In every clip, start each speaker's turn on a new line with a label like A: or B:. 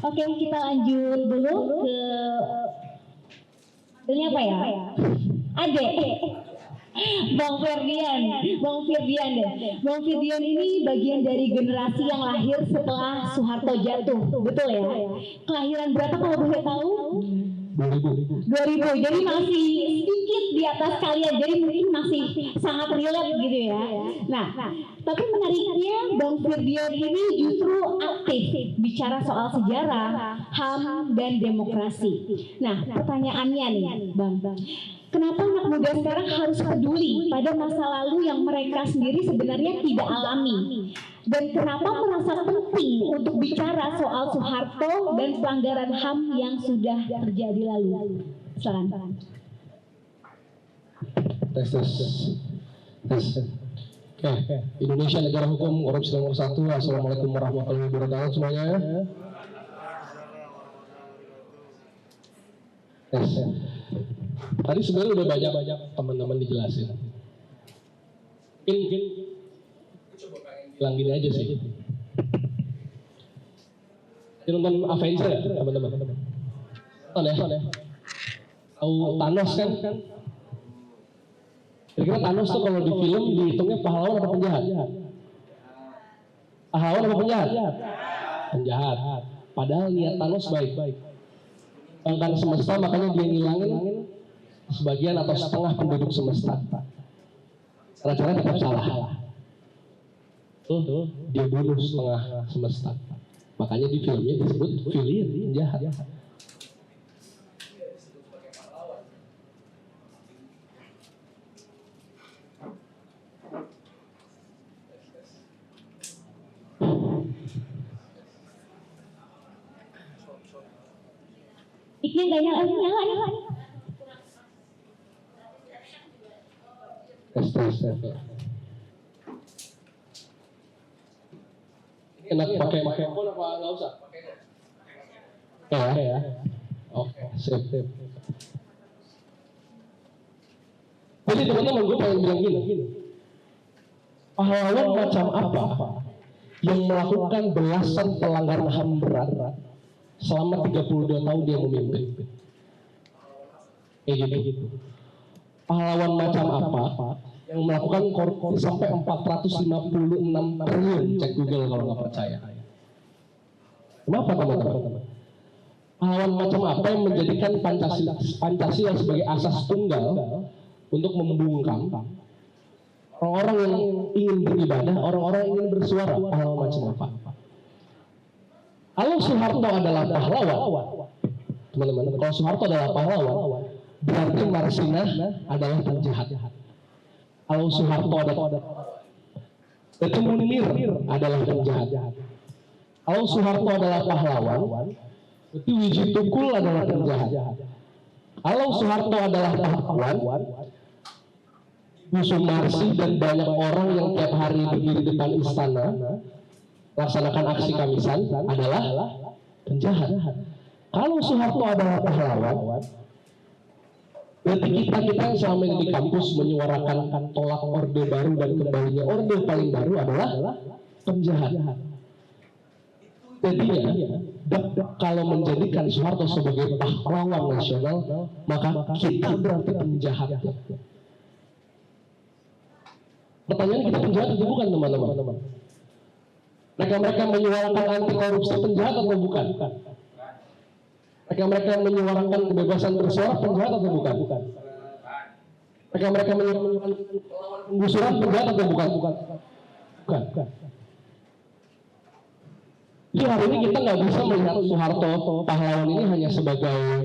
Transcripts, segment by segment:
A: Oke, kita lanjut dulu ke ini apa ya? Ade. Bang Ferdian, Bang Firdian deh. Bang Firdian ini bagian dari generasi yang lahir setelah Soeharto jatuh, betul ya? Kelahiran berapa kalau boleh tahu? 2000. Jadi masih sedikit di atas kalian, jadi mungkin masih sangat relate gitu ya. Nah, tapi menariknya Bang Firdian ini justru aktif bicara soal sejarah, HAM dan demokrasi. Nah, pertanyaannya nih, Bang, kenapa anak muda sekarang harus peduli pada masa lalu yang mereka sendiri sebenarnya tidak alami? Dan kenapa merasa penting untuk bicara soal Soeharto dan pelanggaran HAM yang sudah terjadi lalu? Silakan.
B: Tes. Oke, Indonesia negara hukum, korupsi nomor 1. Assalamualaikum warahmatullahi wabarakatuh semuanya. Tes. Tadi sebenarnya udah banyak teman-teman dijelasin. Mungkin coba pengen bilang gini aja sih. Nonton Avenger ya teman-teman? Nonton ya? Tahu Thanos kan? Kira-kira Thanos tuh kalau di film dihitungnya pahlawan atau penjahat? Pahlawan atau penjahat? Penjahat. Padahal niat Thanos baik. Bangkan semesta, makanya dia ngilangin sebagian atau setengah penduduk semesta. Cara-cara tetap salah. Tuh, dia bunuh setengah semesta. Makanya di filmnya disebut villain, penjahat.
A: Iknya nggak nyala.
B: Tes. Enak pakai handphone apa nggak usah? Ya. Oke, sip. Jadi teman-teman, gue pengen bilang gini. Pahlawan macam apa yang melakukan belasan pelanggaran HAM berat selama 32 tahun dia memimpin? Gitu. Pahlawan macam apa yang melakukan korupsi sampai 456 triliun? Cek Google kalau nggak percaya. Kenapa teman-teman? Pahlawan macam apa yang menjadikan Pancasila sebagai asas tunggal untuk membungkam orang-orang yang ingin beribadah, orang-orang yang ingin bersuara? Pahlawan macam apa? Kalau Soeharto adalah pahlawan, teman-teman, kalau Soeharto adalah pahlawan, berarti Marsinah adalah penjahat. Kalau Soeharto berarti Munir adalah penjahat. Kalau Soeharto adalah pahlawan, berarti Wiji Tukul adalah penjahat. Kalau Soeharto adalah pahlawan, Bu Sumarsi dan banyak orang yang tiap hari berdiri depan istana laksanakan aksi Kamisan adalah penjahat. Kalau Soeharto adalah pahlawan, berarti kita yang selama ini di kampus menyuarakan tolak Orde Baru dan kembalinya Orde paling baru adalah penjahat. Jadinya, kalau menjadikan Soeharto sebagai pahlawan nasional, maka kita berarti penjahat. Pertanyaan, kita penjahat atau bukan, teman-teman? Mereka menyuarakan anti korupsi, penjahat atau bukan? Mereka menyuarakan kebebasan bersuara, penjahat atau bukan? Mereka menyuarakan penggusuran, penjahat atau bukan? Bukan. Jadi hari ini kita nggak bisa melihat Soeharto pahlawan ini hanya sebagai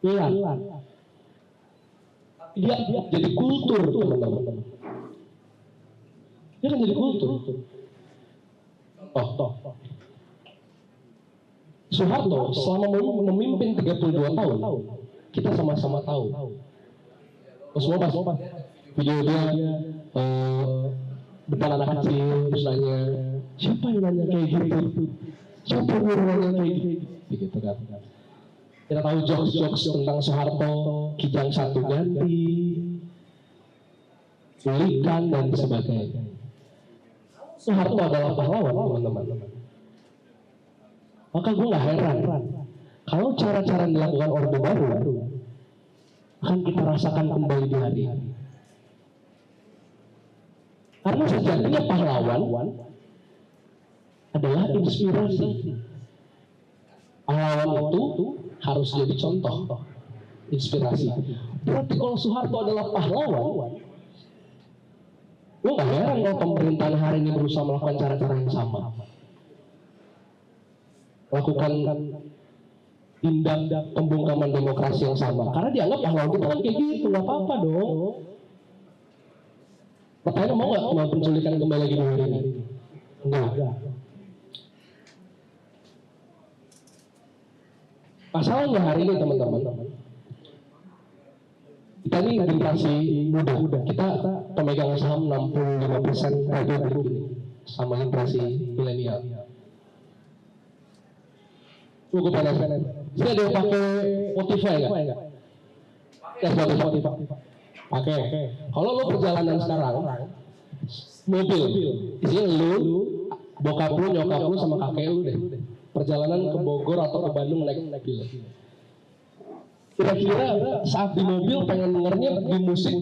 B: pilar. Dia jadi kultur, teman-teman. Dia kan jadi kultur. Soeharto selama memimpin 32 tahun, kita sama-sama tahu. Semua pas video dia depan anak kecil, terus nanya, siapa yang nanya kayak gitu? Siapa yang nanya kayak gitu kan? Kita tahu jokes tentang Soeharto, Kijang satu ganti, Ulikan dan sebagainya. Soeharto adalah pahlawan, teman-teman. Maka gue nggak heran kalau cara-cara yang dilakukan Orde Baru akan kita rasakan kembali di hari ini. Karena sejatinya pahlawan adalah inspirasi. Pahlawan itu harus jadi contoh, inspirasi. Berarti kalau Soeharto adalah pahlawan, gue gak heran kalau pemerintahan hari ini berusaha melakukan cara-cara yang sama. Lakukan tindak pembungkaman demokrasi yang sama. Karena dianggap pahlawan kita kan kayak gitu, gak apa-apa dong. Pertanyaan mau gak mau penculikan kembali lagi di hari ini? Enggak. Masalahnya hari ini teman-teman, kita ini generasi muda, kita pemegang saham 65% Republik ini sama generasi milenial. Cukup panas. Sini ada yang pakai Spotify nggak? Ya Spotify. Pakai. Kalau lo perjalanan sekarang, mobil, isinya lu, bokap lu, nyokap lu sama kakek lu deh. Perjalanan ke Bogor atau ke Bandung naik mobil. Kira-kira saat di mobil pengen dengernya di musik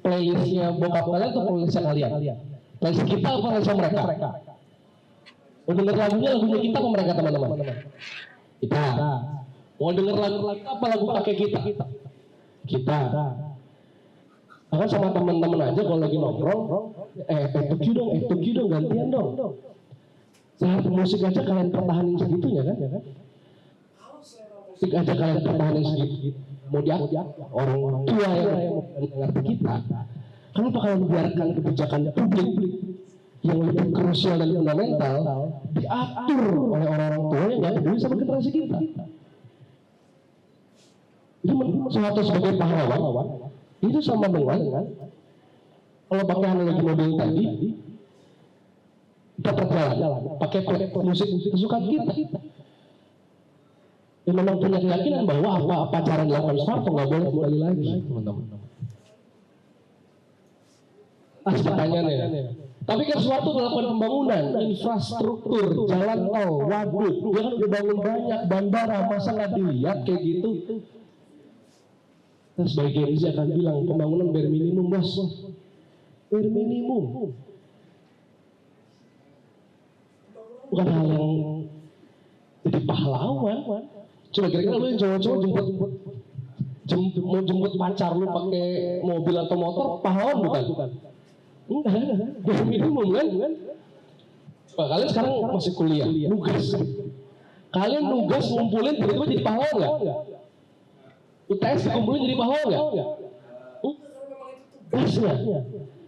B: playlistnya bokap kalian atau playlistnya kalian? Playlist kita apa playlistnya mereka? Mau denger lagunya kita apa mereka teman-teman? Kita. Mau denger lagu apa lagu kakek kita? Kita. Bahkan sama teman-teman aja kalau lagi nongkrong, tuki dong, gantian dong. Saat musik aja kalian pertahanin segitunya kan? Musik aja kalian pertahanin segitu. Mau diajak orang tua yang mengerti kita. Kenapa kalian biarkan kebijakan publik yang lebih krusial dan fundamental diatur oleh orang-orang tua yang nggak peduli sama generasi kita? Itu Soeharto sebagai pahlawan itu sama dengan kalau pakai analogi mobil tadi, kita perjalanan pakai musik kesukaan kita. Yang memang punya keyakinan bahwa apa cara dilakukan Soeharto nggak boleh kembali lagi, teman-teman. Pertanyaannya. Tapi kan Soeharto melakukan pembangunan infrastruktur, jalan tol, waduk, dia kan udah bangun banyak bandara, masa nggak dilihat kayak gitu? Nah, sebagai Gen Z akan bilang pembangunan bare minimum, bos. Bare minimum. Bukan hal yang jadi pahlawan. Coba kira-kira lu yang cowok-cowok jemput pacar lu pakai mobil atau motor, pahlawan bukan? Enggak, bare minimum kan? Pak, kalian sekarang masih kuliah, nugas. Kalian nugas ngumpulin tiba-tiba jadi pahlawan nggak? UTS dikumpulin jadi pahlawan nggak? Tugasnya.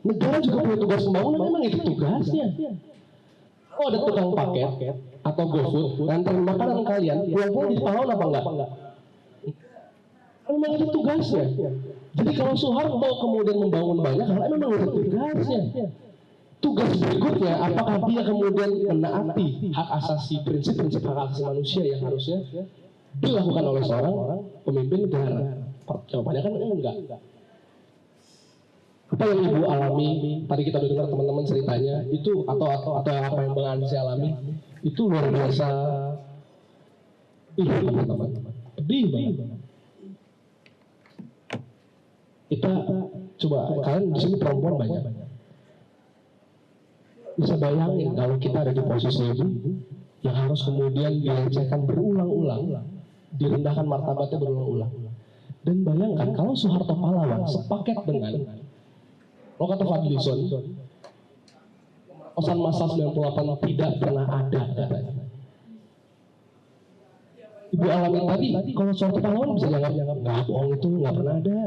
B: Negara juga punya tugas pembangunan, memang itu tugasnya. Oh, ada tukang paket atau GoFood nganterin makanan kalian, pulang-pulang jadi pahlawan apa enggak? Memang itu tugasnya. Jadi kalau Soeharto kemudian membangun banyak hal, memang itu tugasnya. Tugas berikutnya, apakah dia kemudian menaati hak asasi, prinsip-prinsip hak asasi manusia yang harusnya dilakukan oleh seorang pemimpin negara? Jawabannya kan enggak. Apa yang Ibu alami, tadi kita udah dengar teman-teman ceritanya, itu atau apa yang Bang Ansi alami, itu luar biasa. Teman-teman, pedih banget. Kita coba, kalian di sini perempuan banyak. Bisa bayangin kalau kita ada di posisi ibu yang harus kemudian dilecehkan berulang-ulang, direndahkan martabatnya berulang-ulang. Dan bayangkan kalau Soeharto pahlawan sepaket dengan lo kata Fadlison, pesan masa 98 tidak pernah ada katanya. Ibu alami tadi, kalau Soeharto pahlawan bisa jangan nggak bohong, itu nggak pernah ada.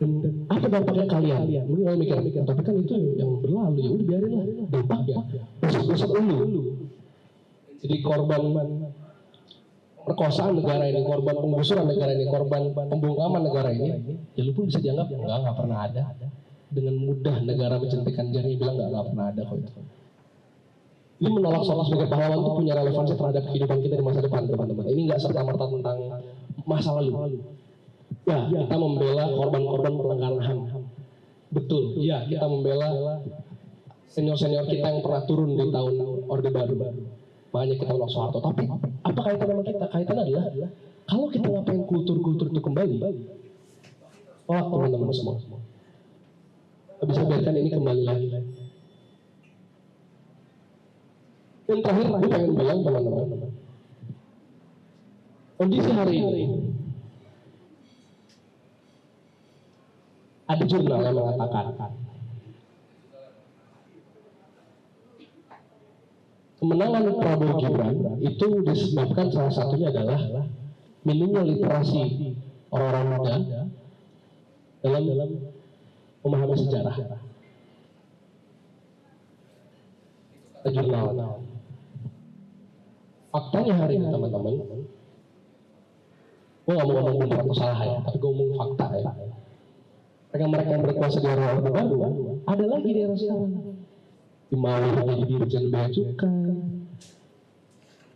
B: Dan apa dampaknya kalian? Mungkin kalian mikir, tapi kan itu yang berlalu, ya udah biarin lah. Dampaknya besok lu. Jadi korban perkosaan negara ini, korban penggusuran negara ini, korban pembungkaman negara ini, ya lu pun bisa dianggap nggak pernah ada. Dengan mudah negara mencentikkan jari bilang nggak pernah ada kok itu. Ini menolak Soeharto sebagai pahlawan itu punya relevansi terhadap kehidupan kita di masa depan, teman-teman. Ini nggak serta-merta tentang masa lalu. Ya, kita membela korban-korban pelanggaran HAM. Betul, ya kita membela senior-senior kita yang pernah turun di tahun Orde Baru. makanya kita menolak Soeharto. Tapi apa kaitan sama kita? Kaitan adalah kalau kita ngapain kultur-kultur itu kembali, tolak teman-teman semua. Kita bisa biarkan ini kembali lagi. Dan terakhir, gue pengen bilang teman-teman, kondisi hari ini, ada jurnal yang mengatakan kemenangan Prabowo Gibran itu disebabkan salah satunya adalah minimnya literasi orang-orang muda dalam memahami sejarah. Jurnal. Faktanya hari ini teman-teman, gue gak mau ngomong benar atau salah ya, tapi gue ngomong fakta ya. Mereka yang berkuasa di era Orde Baru ada lagi di era sekarang. Dimau jadi dirjen bea cukai,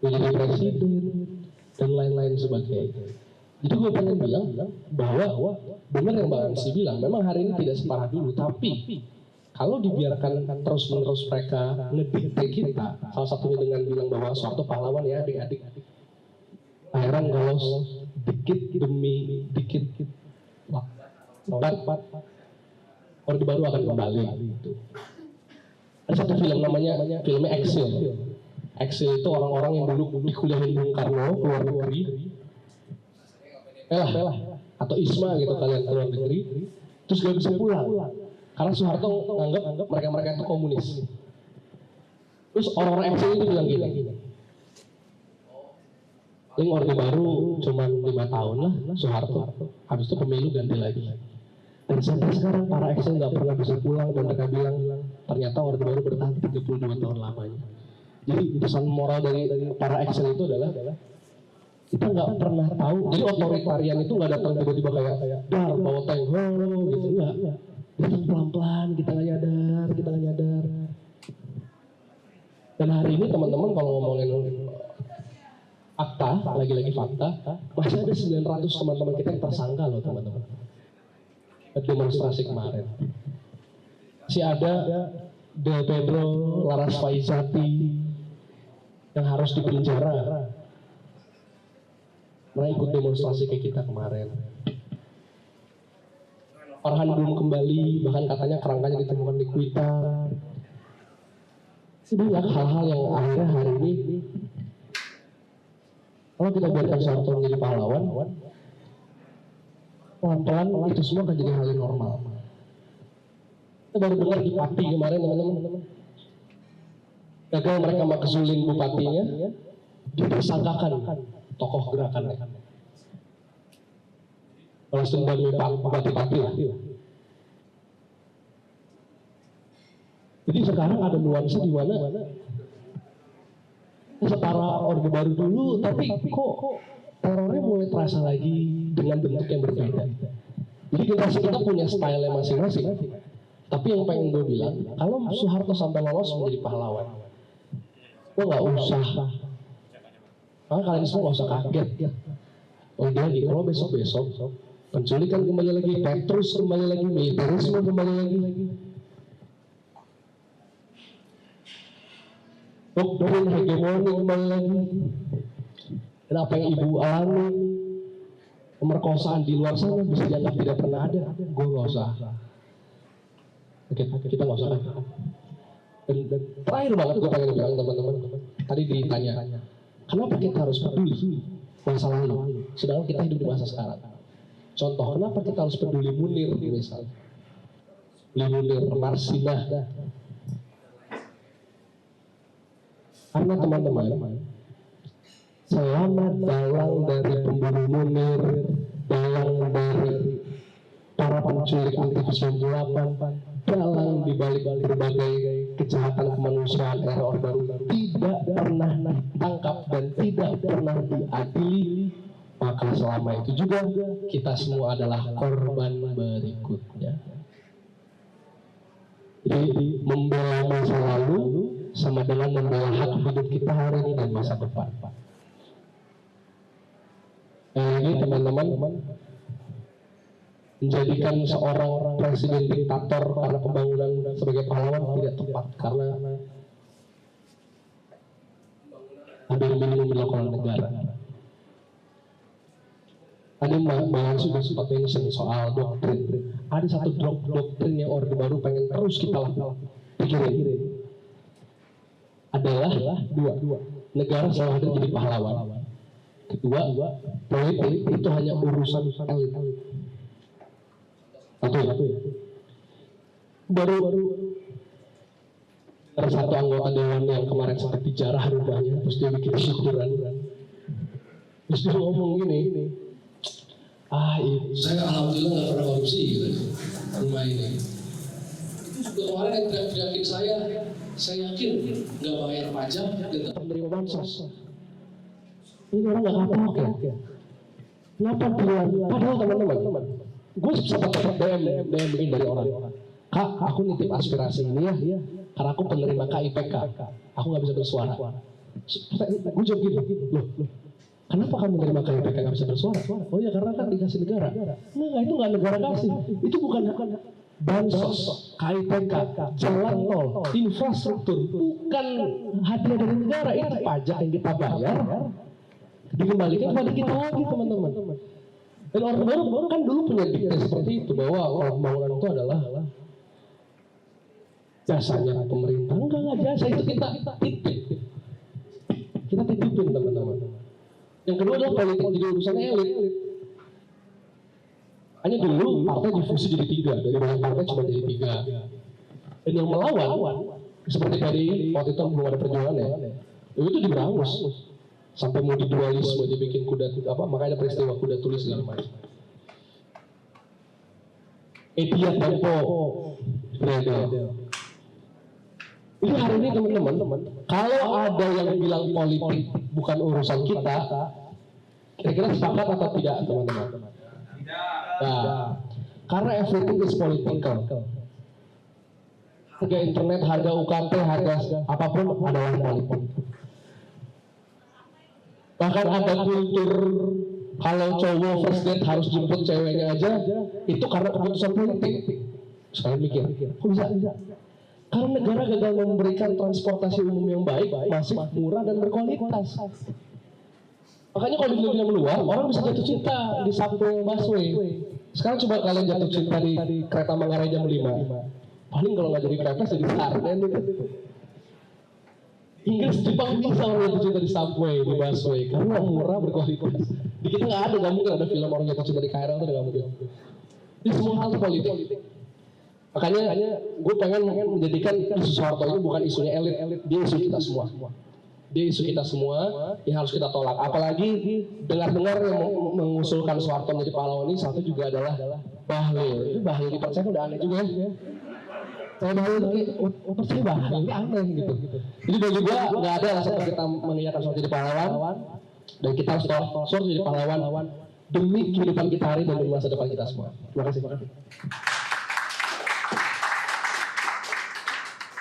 B: jadi presiden, dan lain-lain sebagainya. Jadi gue pengen bilang bahwa benar yang Bang Amsi bilang, memang hari ini tidak separah dulu, tapi kalau dibiarkan terus-menerus mereka ngedikte kita, salah satunya dengan bilang bahwa Soeharto pahlawan ya adik-adik, heran kalau dikit demi dikit cepat Orde Baru akan kembali. Ada satu film namanya filmnya Exil. Exil itu orang-orang yang dulu dikuliahin Bung Karno ke luar negeri, atau Isma gitu kalian ke luar negeri, terus gak bisa pulang karena Soeharto nganggap mereka itu komunis. Terus orang-orang Exil itu bilang gini, paling Orde Baru cuma 5 tahun lah Soeharto, habis itu pemilu ganti lagi. Dan sampai sekarang para Exil nggak pernah bisa pulang, dan mereka bilang ternyata Orde Baru bertahan 32 tahun lamanya. Jadi pesan moral dari para Exil itu adalah kita nggak pernah tahu. Jadi otoritarian itu nggak datang tiba-tiba kayak dar bawa tank gitu, enggak. Datang pelan-pelan, kita nggak nyadar. Dan hari ini teman-teman kalau ngomongin fakta, lagi-lagi fakta, masih ada 900 teman-teman kita yang tersangka loh teman-teman. Demonstrasi kemarin. Si ada Del Pedro Laras Faizati yang harus dipenjara karena ikut demonstrasi kayak kita kemarin. Farhan belum kembali, bahkan katanya kerangkanya ditemukan di Kuitang. Banyak hal-hal yang akhirnya hari ini kalau kita biarkan Soeharto menjadi pahlawan, pelan-pelan itu semua akan jadi hal yang normal. Kita baru dengar di Pati kemarin teman-teman, gagal mereka makzulin bupatinya, dipersangkakan tokoh gerakannya. Balas dendam bupati-bupati lah. Jadi sekarang ada nuansa di mana setara Orde Baru dulu, tapi kok terornya mulai terasa lagi dengan bentuk yang berbeda. Jadi kita punya style masing-masing. Tapi yang pengen gue bilang, kalau Soeharto sampai lolos menjadi pahlawan, gue nggak usah. Karena kalian semua nggak usah kaget. Lagi kalau besok penculikan kembali lagi, Petrus kembali lagi, militerisme kembali lagi. Doktrin hegemoni kembali lagi. Dan apa yang ibu alami, pemerkosaan di luar sana bisa dianggap tidak pernah ada. Gue nggak usah. Kita nggak usah. Dan terakhir banget gue pengen bilang teman-teman, tadi ditanya, kenapa kita harus peduli masa lalu, sedangkan kita hidup di masa sekarang. Contoh, kenapa kita harus peduli Munir misalnya, Munir, Marsinah. Karena teman-teman, selama dalang dari pembunuh Munir, dalang dari para penculik aktivis 98, dalang dibalik berbagai kejahatan kemanusiaan era Orde Baru tidak pernah ditangkap dan tidak pernah diadili, maka selama itu juga kita semua adalah korban berikutnya. Jadi membela masa lalu sama dengan membela hak hidup kita hari ini dan masa depan. Ini teman-teman, menjadikan seorang presiden diktator karena pembangunan sebagai pahlawan tidak tepat, karena hampir minimum dilakukan negara. Tadi Bang sudah sempat mention soal doktrin. Ada satu doktrin yang Orde Baru pengen terus kita pikirin. Adalah dua. Negara selalu hadir jadi pahlawan. Kedua, politik itu hanya urusan elit. Satu ya. Baru ada satu anggota dewan yang kemarin sempat dijarah rumahnya, terus dia bikin syukuran. Terus dia ngomong gini,
C: saya alhamdulillah nggak pernah korupsi gitu rumah ini. Itu juga kemarin yang teriak-teriakin saya yakin nggak bayar pajak gitu.
B: Penerima bansos. Ini orang nggak kapok ya. Kenapa bilang? Padahal teman-teman, gue sempat DM begini dari orang. Kak, aku nitip aspirasi ini ya, karena aku penerima KIPK. Aku nggak bisa bersuara. Gue jawab gini, loh, kenapa kamu menerima KIPK nggak bisa bersuara? Oh ya karena kan dikasih negara. Enggak, itu nggak negara kasih. Itu bukan bansos, KIPK, jalan tol, infrastruktur, bukan hadiah dari negara. Itu pajak yang kita bayar, dikembalikan kepada kita lagi teman-teman. Dan Orde Baru kan dulu punya dikte seperti itu, bahwa kalau pembangunan itu adalah jasanya pemerintah. Enggak jasa, itu kita titip. Kita titipin teman-teman. Yang kedua adalah politik jadi urusan elit. Hanya dulu partai difusi jadi 3, dari banyak partai cuma jadi 3. Dan yang melawan seperti PDI waktu itu belum ada perjuangan ya, itu diberangus sampai mau didualisme, dibikin kuda makanya ada peristiwa kuda tulis segala macam. Media Tempo, Gredel. Ini hari ini teman-teman, kalau ada yang bilang politik bukan urusan kita, kira-kira sepakat atau tidak teman-teman? Nah, karena everything is political. Harga internet, harga UKT, harga apapun adalah politik. Bahkan ada kultur kalau cowok first date harus jemput ceweknya aja, itu karena keputusan politik. Sekarang mikir, kok bisa? Karena negara gagal memberikan transportasi umum yang baik, masif, murah, dan berkualitas. Makanya kalau di film luar, orang bisa jatuh cinta di subway, busway. Sekarang coba kalian jatuh cinta di kereta Manggarai jam 5. Paling kalau nggak jadi pepes, jadi sarden. Inggris, Jepang bisa orang jatuh cinta di subway, di busway, karena murah, berkualitas. Di kita nggak mungkin ada film orang jatuh cinta di KRL, itu nggak mungkin. Ini semua hal politik. Makanya gue pengen menjadikan isu Soeharto ini bukan isunya elit, dia isu kita semua. Dia isu kita semua yang harus kita tolak. Apalagi dengar-dengar yang mengusulkan Soeharto menjadi pahlawan ini, satu juga adalah Bahlil. Itu Bahlil dipercaya udah aneh juga ya. Saya Bahlil percaya Bahlil ini aneh gitu. Jadi bagi gue nggak ada alasan kita mengiyakan Soeharto jadi pahlawan, dan kita harus tolak Soeharto jadi pahlawan demi kehidupan kita hari dan demi masa depan kita semua. Terima kasih.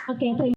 A: Oke, terima